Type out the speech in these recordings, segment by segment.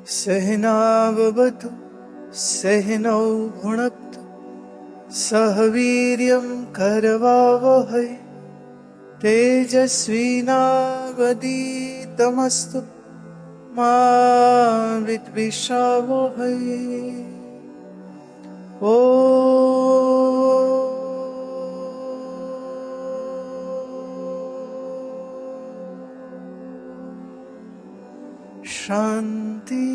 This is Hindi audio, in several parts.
सहनाववतु सहनौ भुनक्तु सह वीर्यं करवावहै तेजस्विनावधीतमस्तु मा विद्विषावहै। ओ शांति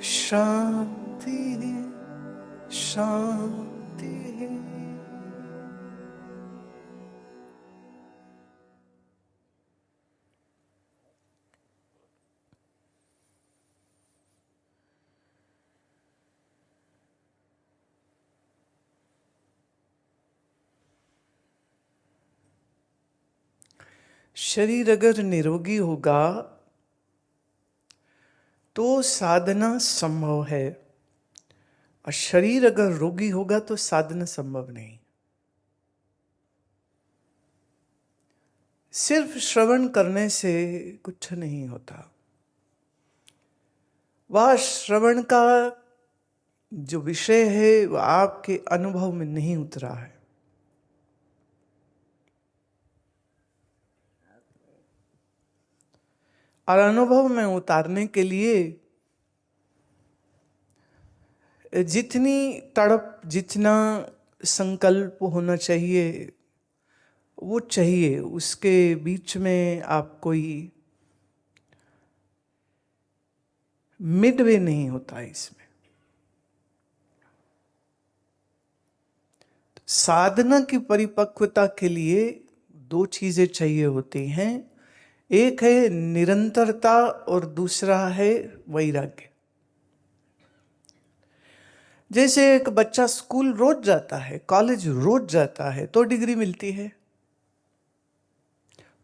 शांति शांति। शरीर अगर निरोगी होगा तो साधना संभव है, और शरीर अगर रोगी होगा तो साधना संभव नहीं। सिर्फ श्रवण करने से कुछ नहीं होता। वह श्रवण का जो विषय है वह आपके अनुभव में नहीं उतरा है। और अनुभव में उतारने के लिए जितनी तड़प, जितना संकल्प होना चाहिए वो चाहिए। उसके बीच में आप कोई मिडवे नहीं होता इसमें। साधना की परिपक्वता के लिए दो चीजें चाहिए होती हैं। एक है निरंतरता और दूसरा है वैराग्य। जैसे एक बच्चा स्कूल रोज जाता है, कॉलेज रोज जाता है तो डिग्री मिलती है।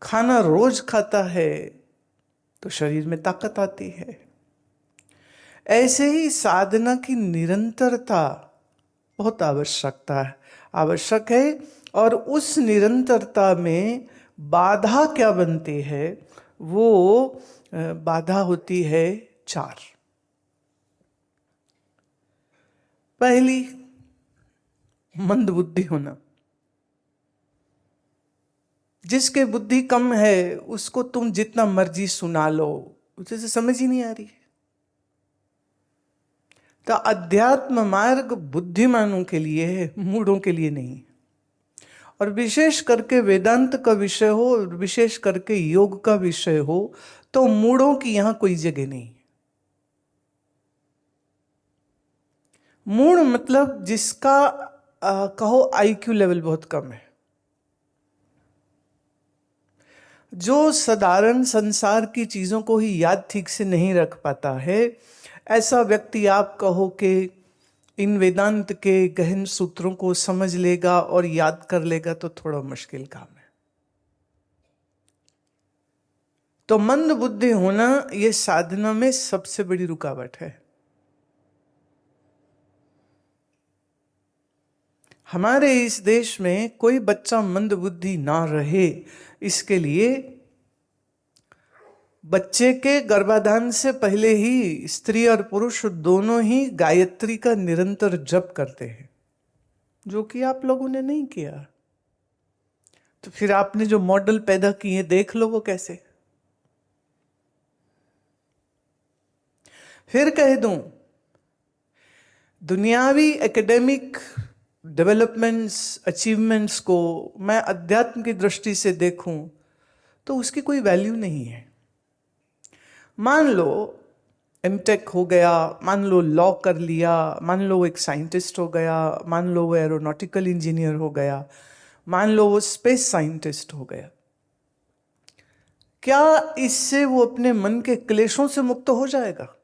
खाना रोज खाता है तो शरीर में ताकत आती है। ऐसे ही साधना की निरंतरता बहुत आवश्यक है। और उस निरंतरता में बाधा क्या बनती है? वो बाधा होती है चार। पहली, मंद बुद्धि होना। जिसके बुद्धि कम है उसको तुम जितना मर्जी सुना लो, उसे समझ ही नहीं आ रही। तो अध्यात्म मार्ग बुद्धिमानों के लिए है, मूढ़ों के लिए नहीं। और विशेष करके वेदांत का विषय हो, विशेष करके योग का विषय हो, तो मूढ़ों की यहां कोई जगह नहीं। मूढ़ मतलब जिसका कहो आईक्यू लेवल बहुत कम है, जो साधारण संसार की चीजों को ही याद ठीक से नहीं रख पाता है। ऐसा व्यक्ति आप कहो कि इन वेदांत के गहन सूत्रों को समझ लेगा और याद कर लेगा तो थोड़ा मुश्किल काम है। तो मंद बुद्धि होना यह साधना में सबसे बड़ी रुकावट है। हमारे इस देश में कोई बच्चा मंद बुद्धि ना रहे, इसके लिए बच्चे के गर्भाधान से पहले ही स्त्री और पुरुष दोनों ही गायत्री का निरंतर जप करते हैं, जो कि आप लोगों ने नहीं किया। तो फिर आपने जो मॉडल पैदा किए देख लो वो कैसे। फिर कह दूं, दुनियावी एकेडमिक डेवलपमेंट्स, अचीवमेंट्स को मैं अध्यात्म की दृष्टि से देखूं तो उसकी कोई वैल्यू नहीं है। मान लो एमटेक हो गया, मान लो लॉ कर लिया, मान लो एक साइंटिस्ट हो गया, मान लो वो एरोनॉटिकल इंजीनियर हो गया, मान लो वो स्पेस साइंटिस्ट हो गया, क्या इससे वो अपने मन के क्लेशों से मुक्त हो जाएगा?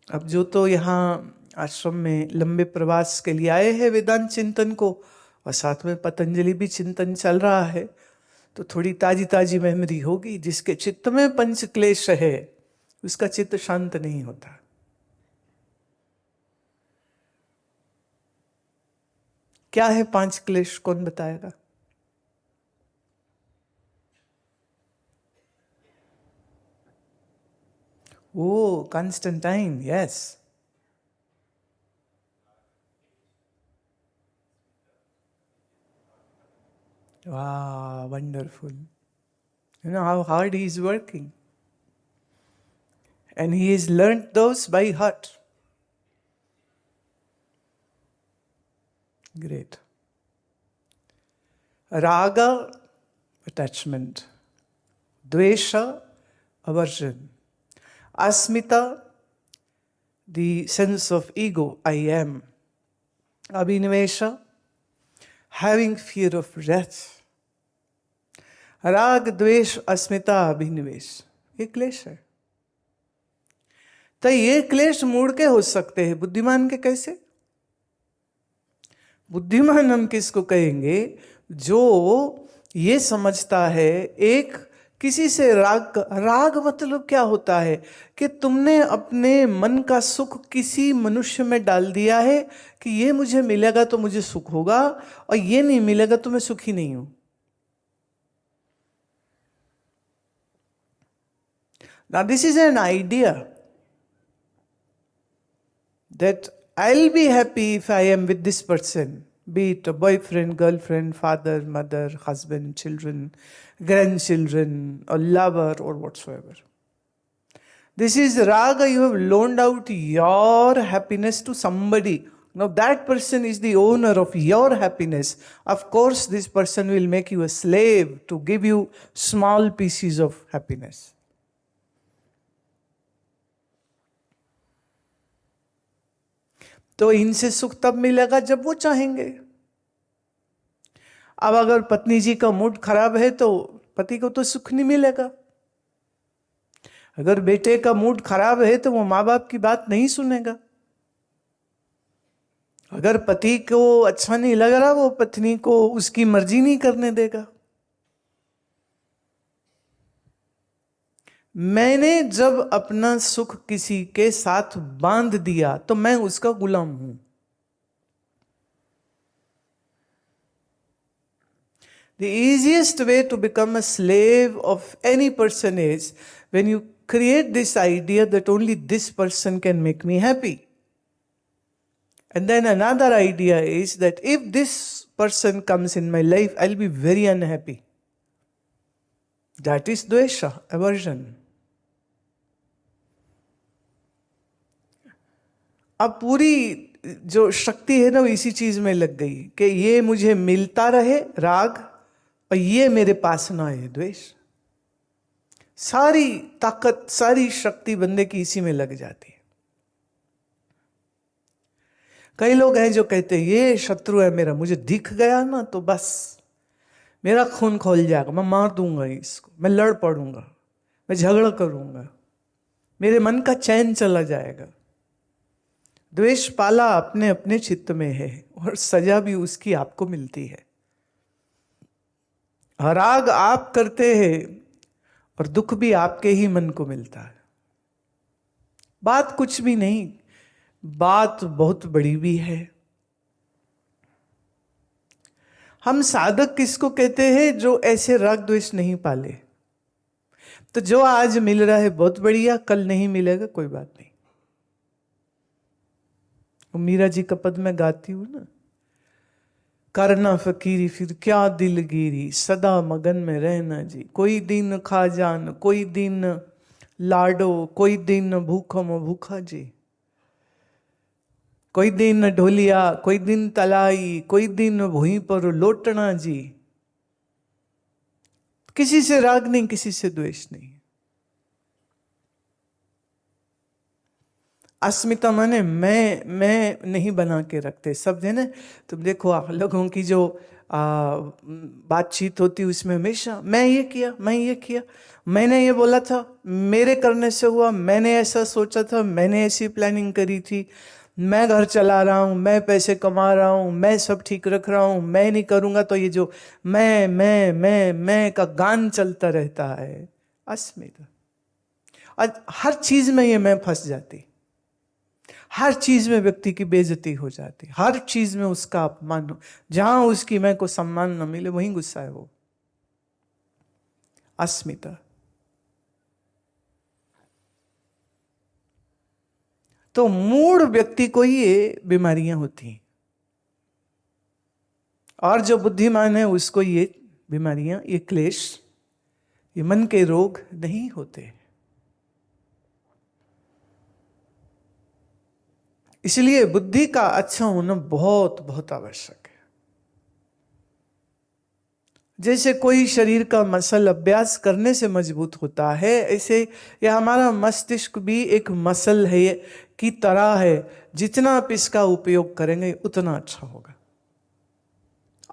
अब जो तो यहाँ आश्रम में लंबे प्रवास के लिए आए हैं वेदांत चिंतन को, और साथ में पतंजलि भी चिंतन चल रहा है, तो थोड़ी ताजी ताजी मेमोरी होगी। जिसके चित्त में पंच क्लेश है उसका चित्त शांत नहीं होता। क्या है पांच क्लेश, कौन बताएगा? Oh, Constantine, yes. Wow, wonderful. You know how hard he is working. And he has learnt those by heart. Great. Raga, attachment. Dvesha, aversion. Asmita, the sense of ego, I am. Abhinivesha, having fear of death. राग द्वेष अस्मिता अभिनिवेश, ये क्लेश है। तो ये क्लेश मूड के हो सकते हैं, बुद्धिमान के कैसे? बुद्धिमान हम किसको कहेंगे? जो ये समझता है एक किसी से राग मतलब क्या होता है कि तुमने अपने मन का सुख किसी मनुष्य में डाल दिया है कि ये मुझे मिलेगा तो मुझे सुख होगा और ये नहीं मिलेगा तो मैं सुखी नहीं हूं। Now this is an idea that I'll be happy if I am with this person, be it a boyfriend, girlfriend, father, mother, husband, children, grandchildren, a lover or whatsoever. This is raga, you have loaned out your happiness to somebody. Now that person is the owner of your happiness. Of course, this person will make you a slave to give you small pieces of happiness. तो इनसे सुख तब मिलेगा जब वो चाहेंगे। अब अगर पत्नी जी का मूड खराब है तो पति को तो सुख नहीं मिलेगा। अगर बेटे का मूड खराब है तो वो माँ बाप की बात नहीं सुनेगा। अगर पति को अच्छा नहीं लग रहा वो पत्नी को उसकी मर्जी नहीं करने देगा। मैंने जब अपना सुख किसी के साथ बांध दिया तो मैं उसका गुलाम हूं। The easiest way to become a slave of any person is when you create this idea that only this person can make me happy. And then another idea is that if this person comes in my life, I'll be very unhappy. That is dvesha, aversion. अब पूरी जो शक्ति है ना वो इसी चीज में लग गई कि ये मुझे मिलता रहे राग और ये मेरे पास ना आए द्वेष। सारी ताकत सारी शक्ति बंदे की इसी में लग जाती है। कई लोग हैं जो कहते हैं ये शत्रु है मेरा, मुझे दिख गया ना तो बस मेरा खून खोल जाएगा, मैं मार दूंगा इसको, मैं लड़ पड़ूंगा, मैं झगड़ा करूंगा, मेरे मन का चैन चला जाएगा। द्वेष पाला अपने अपने चित्त में है और सजा भी उसकी आपको मिलती है। राग आप करते हैं और दुख भी आपके ही मन को मिलता है। बात कुछ भी नहीं, बात बहुत बड़ी भी है। हम साधक किसको कहते हैं? जो ऐसे राग द्वेष नहीं पाले। तो जो आज मिल रहा है बहुत बढ़िया, कल नहीं मिलेगा कोई बात नहीं। मीरा जी का पद में गाती हूं ना, करना फकीरी फिर क्या दिलगिरी, सदा मगन में रहना जी, कोई दिन खाजान कोई दिन लाडो, कोई दिन भूखम भूखा जी, कोई दिन ढोलिया कोई दिन तलाई, कोई दिन भूई पर लोटना जी। किसी से राग नहीं, किसी से द्वेष नहीं। अस्मिता माने मैं नहीं बना के रखते सब है ना। तुम देखो लोगों की जो बातचीत होती उसमें हमेशा मैं ये किया, मैं ये किया, मैंने ये बोला था, मेरे करने से हुआ, मैंने ऐसा सोचा था, मैंने ऐसी प्लानिंग करी थी, मैं घर चला रहा हूँ, मैं पैसे कमा रहा हूँ, मैं सब ठीक रख रहा हूँ, मैं नहीं करूँगा तो ये जो मैं का गान चलता रहता है। अस्मिता और हर चीज में ये मैं फंस जाती, हर चीज में व्यक्ति की बेइज्जती हो जाती, हर चीज में उसका अपमान हो, जहां उसकी मैं को सम्मान न मिले वहीं गुस्सा है वो। अस्मिता। तो मूढ़ व्यक्ति को ही ये बीमारियां होती हैं, और जो बुद्धिमान है उसको ये बीमारियां, ये क्लेश, ये मन के रोग नहीं होते। इसलिए बुद्धि का अच्छा होना बहुत बहुत आवश्यक है। जैसे कोई शरीर का मसल अभ्यास करने से मजबूत होता है, ऐसे यह हमारा मस्तिष्क भी एक मसल है की तरह है। जितना आप इसका उपयोग करेंगे उतना अच्छा होगा।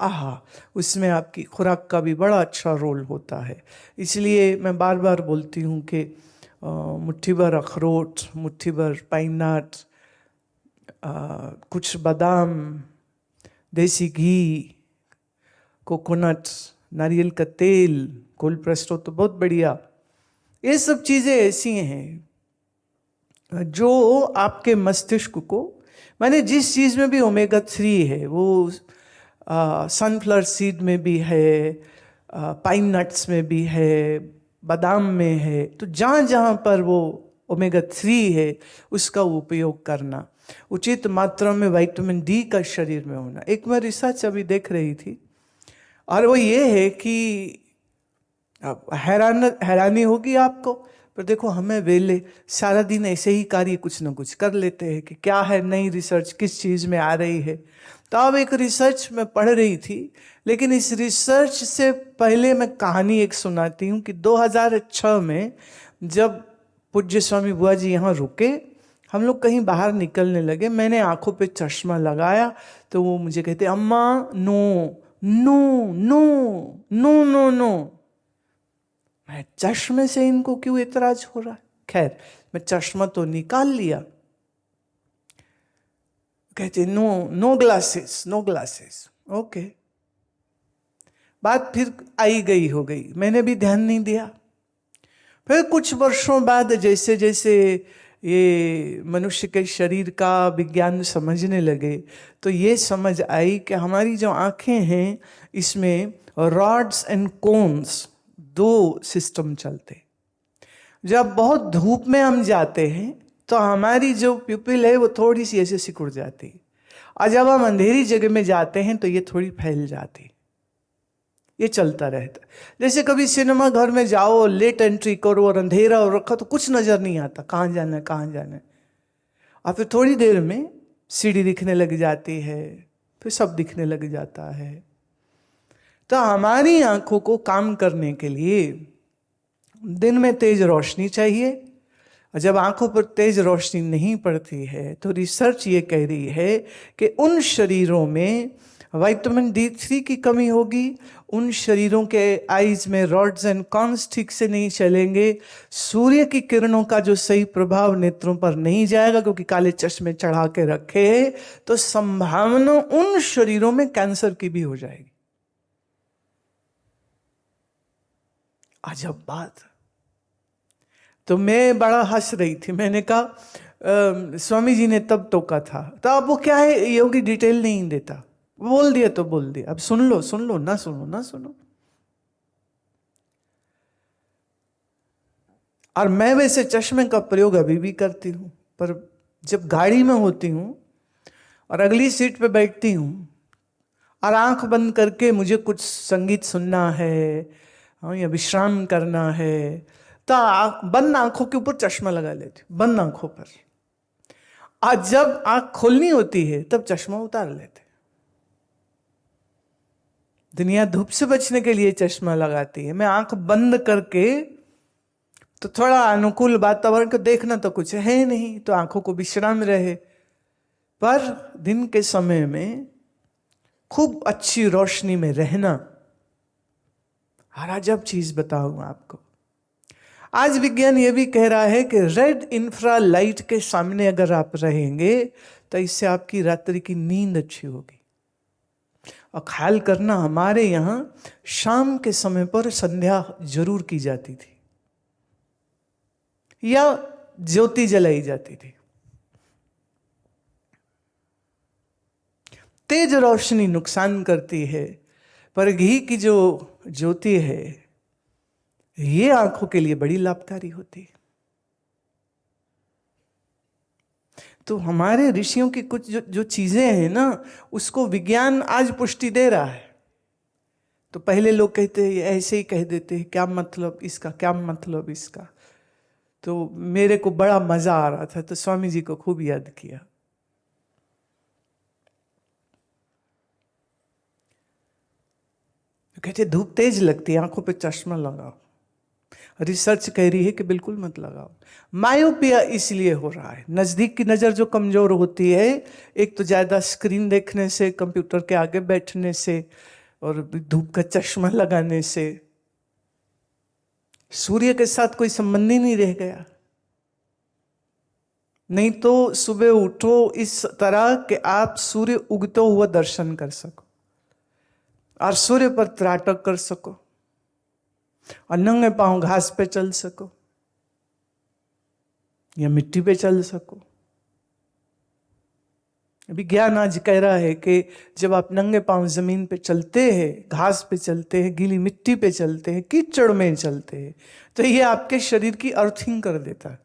आहा, उसमें आपकी खुराक का भी बड़ा अच्छा रोल होता है। इसलिए मैं बार बार बोलती हूँ कि मुट्ठी भर अखरोट, मुट्ठी भर पाइन नट, कुछ बादाम, देसी घी, कोकोनट, नारियल का तेल, कोल्ड प्रेस्ड हो तो बहुत बढ़िया। ये सब चीज़ें ऐसी हैं जो आपके मस्तिष्क को, माने जिस चीज़ में भी ओमेगा 3 है, वो सनफ्लावर सीड में भी है, पाइन नट्स में भी है, बादाम में है, तो जहाँ जहाँ पर वो ओमेगा 3 है उसका उपयोग करना, उचित मात्रा में विटामिन डी का शरीर में होना। एक मैं रिसर्च अभी देख रही थी, और वो ये है कि हैरानी होगी आपको, पर देखो हमें वेले सारा दिन ऐसे ही कार्य कुछ ना कुछ कर लेते हैं कि क्या है नई रिसर्च किस चीज़ में आ रही है। तो अब एक रिसर्च में पढ़ रही थी, लेकिन इस रिसर्च से पहले मैं कहानी एक सुनाती हूँ कि 2006 में जब पूज्य स्वामी बुआ जी यहाँ रुके, हम लोग कहीं बाहर निकलने लगे, मैंने आंखों पे चश्मा लगाया तो वो मुझे कहते, अम्मा no no no no no no. मैं चश्मे से इनको क्यों इतराज हो रहा है? खैर मैं चश्मा तो निकाल लिया। कहते no no glasses, no glasses. Okay, बात फिर आई गई हो गई, मैंने भी ध्यान नहीं दिया। फिर कुछ वर्षों बाद जैसे जैसे ये मनुष्य के शरीर का विज्ञान समझने लगे, तो ये समझ आई कि हमारी जो आंखें हैं इसमें रॉड्स एंड कोन्स, दो सिस्टम चलते। जब बहुत धूप में हम जाते हैं तो हमारी जो प्यूपिल है वो थोड़ी सी ऐसे सिकुड़ जाती, और जब हम अंधेरी जगह में जाते हैं तो ये थोड़ी फैल जाती। ये चलता रहता। जैसे कभी सिनेमा घर में जाओ, लेट एंट्री करो और अंधेरा और रखा तो कुछ नजर नहीं आता, कहाँ जाना है कहाँ जाना है। और फिर थोड़ी देर में सीढ़ी दिखने लग जाती है, फिर सब दिखने लग जाता है। तो हमारी आंखों को काम करने के लिए दिन में तेज रोशनी चाहिए, और जब आंखों पर तेज रोशनी नहीं पड़ती है तो रिसर्च ये कह रही है कि उन शरीरों में विटामिन D3 की कमी होगी, उन शरीरों के आईज में रॉड्स एंड कॉन्स ठीक से नहीं चलेंगे, सूर्य की किरणों का जो सही प्रभाव नेत्रों पर नहीं जाएगा क्योंकि काले चश्मे चढ़ा के रखे हैं, तो संभावना उन शरीरों में कैंसर की भी हो जाएगी। अजब बात। तो मैं बड़ा हंस रही थी, मैंने कहा स्वामी जी ने तब टोका था, तो अब वो क्या है योगी डिटेल नहीं देता, बोल दिया तो बोल दिया, अब सुन लो ना सुनो ना सुनो। और मैं वैसे चश्मे का प्रयोग अभी भी करती हूं, पर जब गाड़ी में होती हूं और अगली सीट पे बैठती हूं और आंख बंद करके मुझे कुछ संगीत सुनना है या विश्राम करना है, तो बंद आंखों के ऊपर चश्मा लगा लेती हूं, बंद आंखों पर। आज जब आंख खोलनी होती है तब चश्मा उतार लेते। दुनिया धूप से बचने के लिए चश्मा लगाती है, मैं आंख बंद करके तो थोड़ा अनुकूल वातावरण को देखना तो कुछ है नहीं, तो आंखों को विश्राम रहे। पर दिन के समय में खूब अच्छी रोशनी में रहना, और अजब चीज बताऊं आपको, आज विज्ञान यह भी कह रहा है कि रेड इंफ्रा लाइट के सामने अगर आप रहेंगे तो इससे आपकी रात्रि की नींद अच्छी होगी। और ख्याल करना, हमारे यहां शाम के समय पर संध्या जरूर की जाती थी या ज्योति जलाई जाती थी। तेज रोशनी नुकसान करती है, पर घी की जो ज्योति है ये आंखों के लिए बड़ी लाभकारी होती है। तो हमारे ऋषियों की कुछ जो जो चीजें हैं ना, उसको विज्ञान आज पुष्टि दे रहा है। तो पहले लोग कहते हैं, ऐसे ही कह देते हैं, क्या मतलब इसका, क्या मतलब इसका। तो मेरे को बड़ा मजा आ रहा था, तो स्वामी जी को खूब याद किया। कहते धूप तेज लगती है, आंखों पे चश्मा लगाओ। रिसर्च कह रही है कि बिल्कुल मत लगाओ। मायोपिया इसलिए हो रहा है, नजदीक की नजर जो कमजोर होती है, एक तो ज्यादा स्क्रीन देखने से, कंप्यूटर के आगे बैठने से, और धूप का चश्मा लगाने से। सूर्य के साथ कोई संबंध ही नहीं रह गया। नहीं तो सुबह उठो इस तरह कि आप सूर्य उगते हुआ दर्शन कर सको, और सूर्य पर त्राटक कर सको, और नंगे पांव घास पे चल सको या मिट्टी पे चल सको। विज्ञान आज कह रहा है कि जब आप नंगे पांव जमीन पे चलते हैं, घास पे चलते हैं, गीली मिट्टी पे चलते हैं, कीचड़ में चलते हैं, तो ये आपके शरीर की अर्थिंग कर देता है।